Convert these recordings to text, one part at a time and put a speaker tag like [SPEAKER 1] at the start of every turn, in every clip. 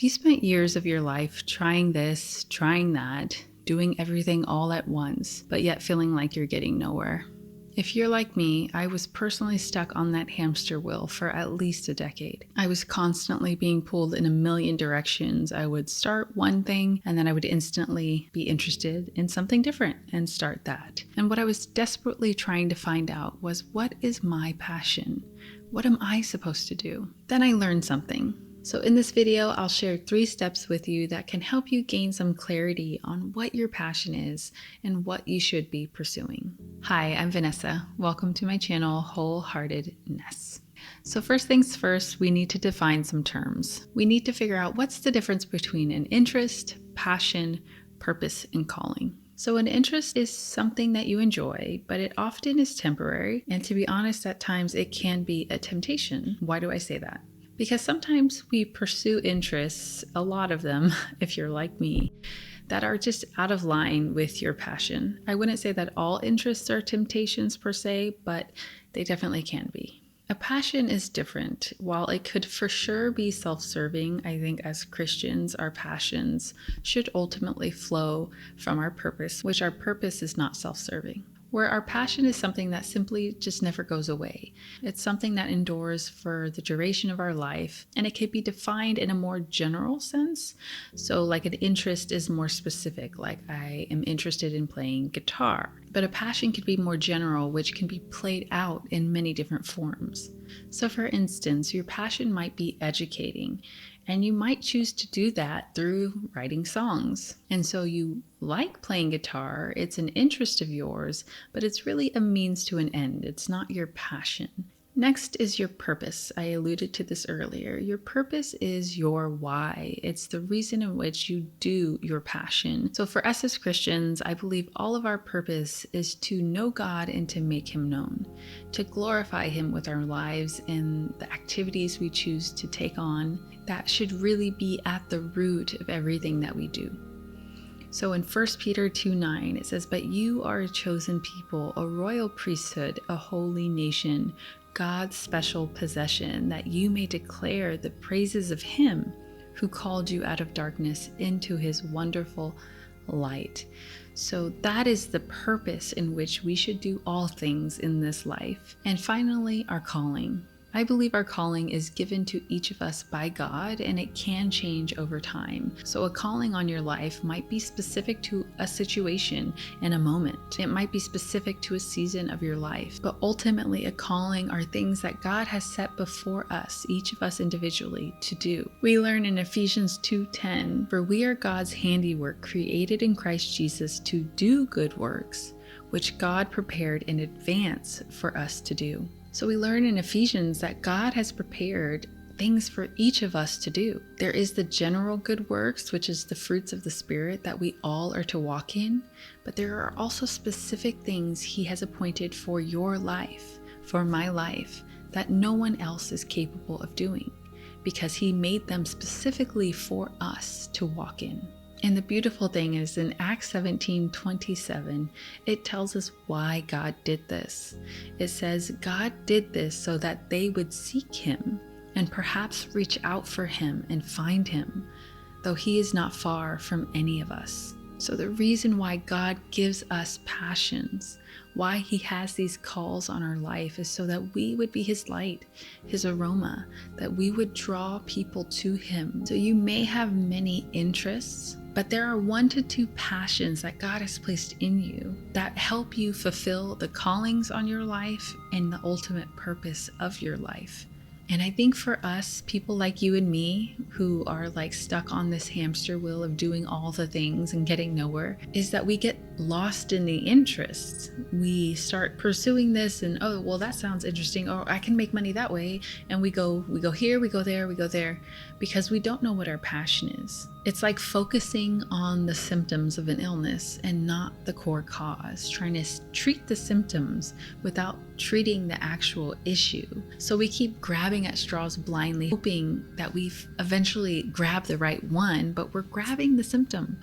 [SPEAKER 1] You spent years of your life trying this, trying that, doing everything all at once, but yet feeling like you're getting nowhere. If you're like me, I was personally stuck on that hamster wheel for at least a decade. I was constantly being pulled in a million directions. I would start one thing and then I would instantly be interested in something different and start that. And what I was desperately trying to find out was, what is my passion? What am I supposed to do? Then I learned something. So in this video, I'll share 3 steps with you that can help you gain some clarity on what your passion is and what you should be pursuing. Hi, I'm Vanessa. Welcome to my channel, Wholeheartedness. So first things first, we need to define some terms. We need to figure out what's the difference between an interest, passion, purpose, and calling. So an interest is something that you enjoy, but it often is temporary. And to be honest, at times it can be a temptation. Why do I say that? Because sometimes we pursue interests, a lot of them, if you're like me, that are just out of line with your passion. I wouldn't say that all interests are temptations per se, but they definitely can be. A passion is different. While it could for sure be self-serving, I think as Christians, our passions should ultimately flow from our purpose, which our purpose is not self-serving. Where our passion is something that simply just never goes away. It's something that endures for the duration of our life, and it can be defined in a more general sense. So like an interest is more specific, like I am interested in playing guitar. But a passion can be more general, which can be played out in many different forms. So for instance, your passion might be educating, and you might choose to do that through writing songs. And so you like playing guitar, it's an interest of yours, but it's really a means to an end. It's not your passion. Next is your purpose. I alluded to this earlier. Your purpose is your why. It's the reason in which you do your passion. So for us as Christians, I believe all of our purpose is to know God and to make Him known, to glorify Him with our lives and the activities we choose to take on. That should really be at the root of everything that we do. So in 1 Peter 2:9, it says, "But you are a chosen people, a royal priesthood, a holy nation, God's special possession, that you may declare the praises of Him who called you out of darkness into His wonderful light." So that is the purpose in which we should do all things in this life. And finally, our calling. I believe our calling is given to each of us by God, and it can change over time. So a calling on your life might be specific to a situation and a moment. It might be specific to a season of your life, but ultimately a calling are things that God has set before us, each of us individually, to do. We learn in Ephesians 2:10, "For we are God's handiwork, created in Christ Jesus to do good works, which God prepared in advance for us to do." So we learn in Ephesians that God has prepared things for each of us to do. There is the general good works, which is the fruits of the Spirit that we all are to walk in, but there are also specific things He has appointed for your life, for my life, that no one else is capable of doing, because He made them specifically for us to walk in. And the beautiful thing is in Acts 17:27, it tells us why God did this. It says God did this so that they would seek Him and perhaps reach out for Him and find Him, though He is not far from any of us. So the reason why God gives us passions, why He has these calls on our life, is so that we would be His light, His aroma, that we would draw people to Him. So you may have many interests, but there are 1 to 2 passions that God has placed in you that help you fulfill the callings on your life and the ultimate purpose of your life. And I think for us, people like you and me, who are like stuck on this hamster wheel of doing all the things and getting nowhere, is that we get lost in the interests. We start pursuing this and, oh, well, that sounds interesting, or I can make money that way. And we go here, we go there, because we don't know what our passion is. It's like focusing on the symptoms of an illness and not the core cause, trying to treat the symptoms without treating the actual issue. So we keep grabbing at straws blindly, hoping that we've eventually grabbed the right one, but we're grabbing the symptom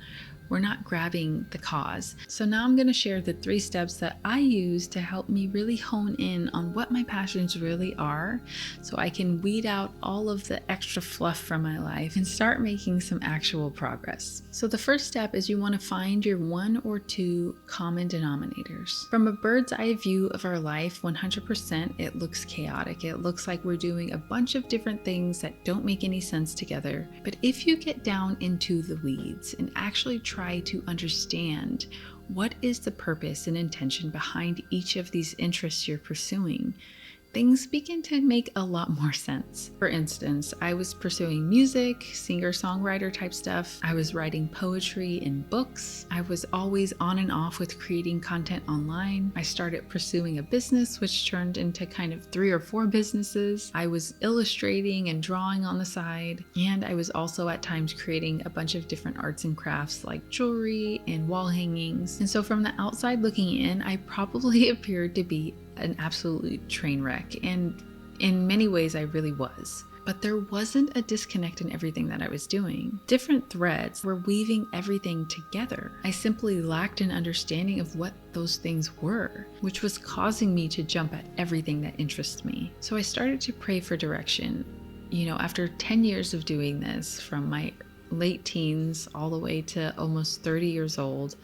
[SPEAKER 1] We're not grabbing the cause. So now I'm going to share the 3 steps that I use to help me really hone in on what my passions really are, so I can weed out all of the extra fluff from my life and start making some actual progress. So the first step is you want to find your 1 or 2 common denominators. From a bird's eye view of our life, 100% it looks chaotic. It looks like we're doing a bunch of different things that don't make any sense together. But if you get down into the weeds and actually try to understand what is the purpose and intention behind each of these interests you're pursuing, things begin to make a lot more sense. For instance, I was pursuing music, singer-songwriter type stuff. I was writing poetry in books. I was always on and off with creating content online. I started pursuing a business, which turned into kind of 3 or 4 businesses. I was illustrating and drawing on the side. And I was also at times creating a bunch of different arts and crafts like jewelry and wall hangings. And so from the outside looking in, I probably appeared to be an absolute train wreck, and in many ways I really was. But there wasn't a disconnect in everything that I was doing. Different threads were weaving everything together. I simply lacked an understanding of what those things were, which was causing me to jump at everything that interests me. So I started to pray for direction. After 10 years of doing this, from my late teens all the way to almost 30 years old,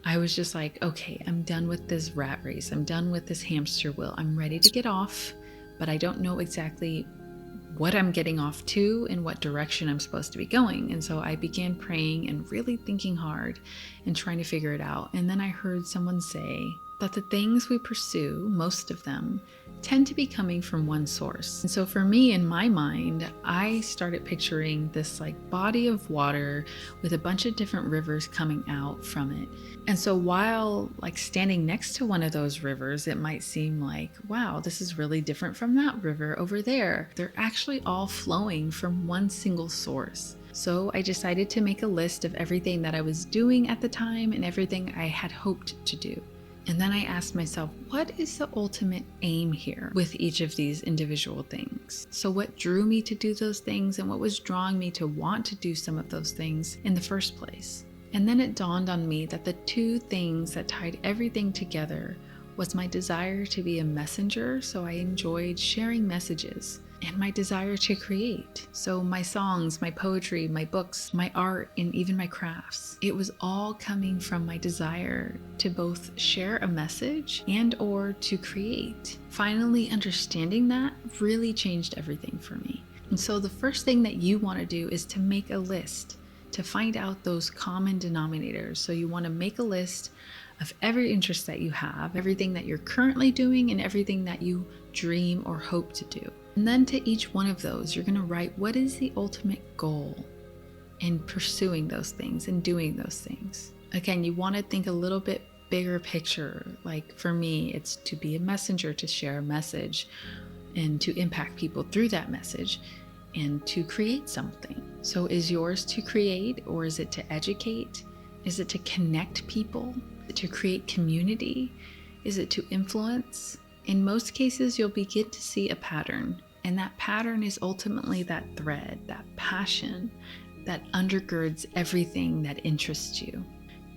[SPEAKER 1] I was just like, okay, I'm done with this rat race. I'm done with this hamster wheel. I'm ready to get off, but I don't know exactly what I'm getting off to and what direction I'm supposed to be going. And so I began praying and really thinking hard and trying to figure it out. And then I heard someone say that the things we pursue, most of them, tend to be coming from one source. And so for me, in my mind, I started picturing this body of water with a bunch of different rivers coming out from it. And so while standing next to one of those rivers, it might seem like, wow, this is really different from that river over there. They're actually all flowing from one single source. So I decided to make a list of everything that I was doing at the time and everything I had hoped to do. And then I asked myself, what is the ultimate aim here with each of these individual things? So what drew me to do those things, and what was drawing me to want to do some of those things in the first place? And then it dawned on me that the 2 things that tied everything together was my desire to be a messenger, so I enjoyed sharing messages, and my desire to create. So my songs, my poetry, my books, my art, and even my crafts. It was all coming from my desire to both share a message and or to create. Finally understanding that really changed everything for me. And so the first thing that you want to do is to make a list to find out those common denominators. So you want to make a list of every interest that you have, everything that you're currently doing, and everything that you dream or hope to do. And then to each one of those, you're going to write what is the ultimate goal in pursuing those things and doing those things. Again, you want to think a little bit bigger picture. Like for me, it's to be a messenger, to share a message and to impact people through that message and to create something. So is yours to create, or is it to educate? Is it to connect people? Is it to create community? Is it to influence? In most cases, you'll begin to see a pattern, and that pattern is ultimately that thread, that passion that undergirds everything that interests you.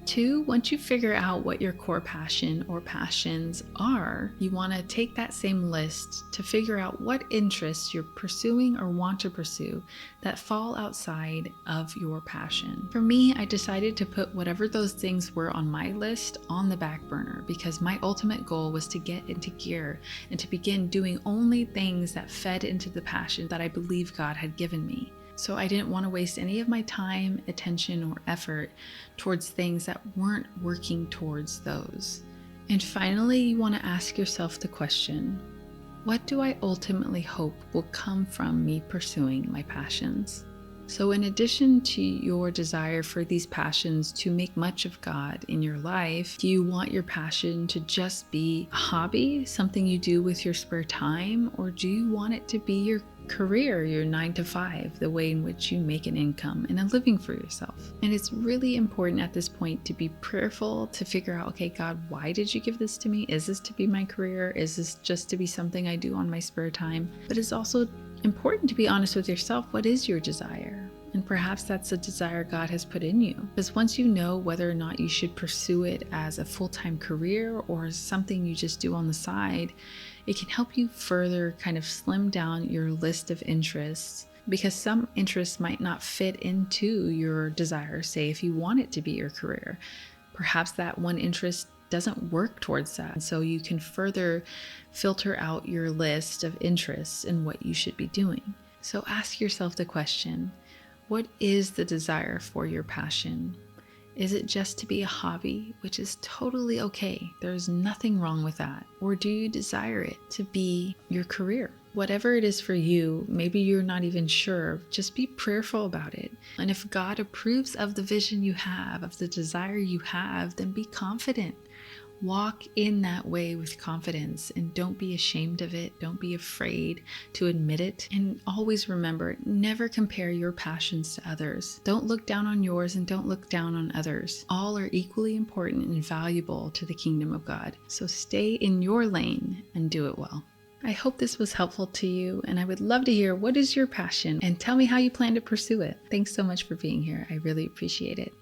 [SPEAKER 1] 2, once you figure out what your core passion or passions are, you want to take that same list to figure out what interests you're pursuing or want to pursue that fall outside of your passion. For me, I decided to put whatever those things were on my list on the back burner, because my ultimate goal was to get into gear and to begin doing only things that fed into the passion that I believe God had given me. So I didn't want to waste any of my time, attention, or effort towards things that weren't working towards those. And finally, you want to ask yourself the question, what do I ultimately hope will come from me pursuing my passions? So in addition to your desire for these passions to make much of God in your life, do you want your passion to just be a hobby, something you do with your spare time, or do you want it to be your career, your 9 to 5, the way in which you make an income and a living for yourself? And it's really important at this point to be prayerful, to figure out, okay, God, why did you give this to me? Is this to be my career? Is this just to be something I do on my spare time? But it's also important to be honest with yourself. What is your desire? And perhaps that's a desire God has put in you. Because once you know whether or not you should pursue it as a full-time career or as something you just do on the side, it can help you further kind of slim down your list of interests, because some interests might not fit into your desire. Say if you want it to be your career, perhaps that one interest doesn't work towards that. And so you can further filter out your list of interests and what you should be doing. So ask yourself the question, what is the desire for your passion? Is it just to be a hobby, which is totally okay? There's nothing wrong with that. Or do you desire it to be your career? Whatever it is for you, maybe you're not even sure, just be prayerful about it. And if God approves of the vision you have, of the desire you have, then be confident. Walk in that way with confidence and don't be ashamed of it. Don't be afraid to admit it. And always remember, never compare your passions to others. Don't look down on yours and don't look down on others. All are equally important and valuable to the kingdom of God. So stay in your lane and do it well. I hope this was helpful to you, and I would love to hear what is your passion and tell me how you plan to pursue it. Thanks so much for being here. I really appreciate it.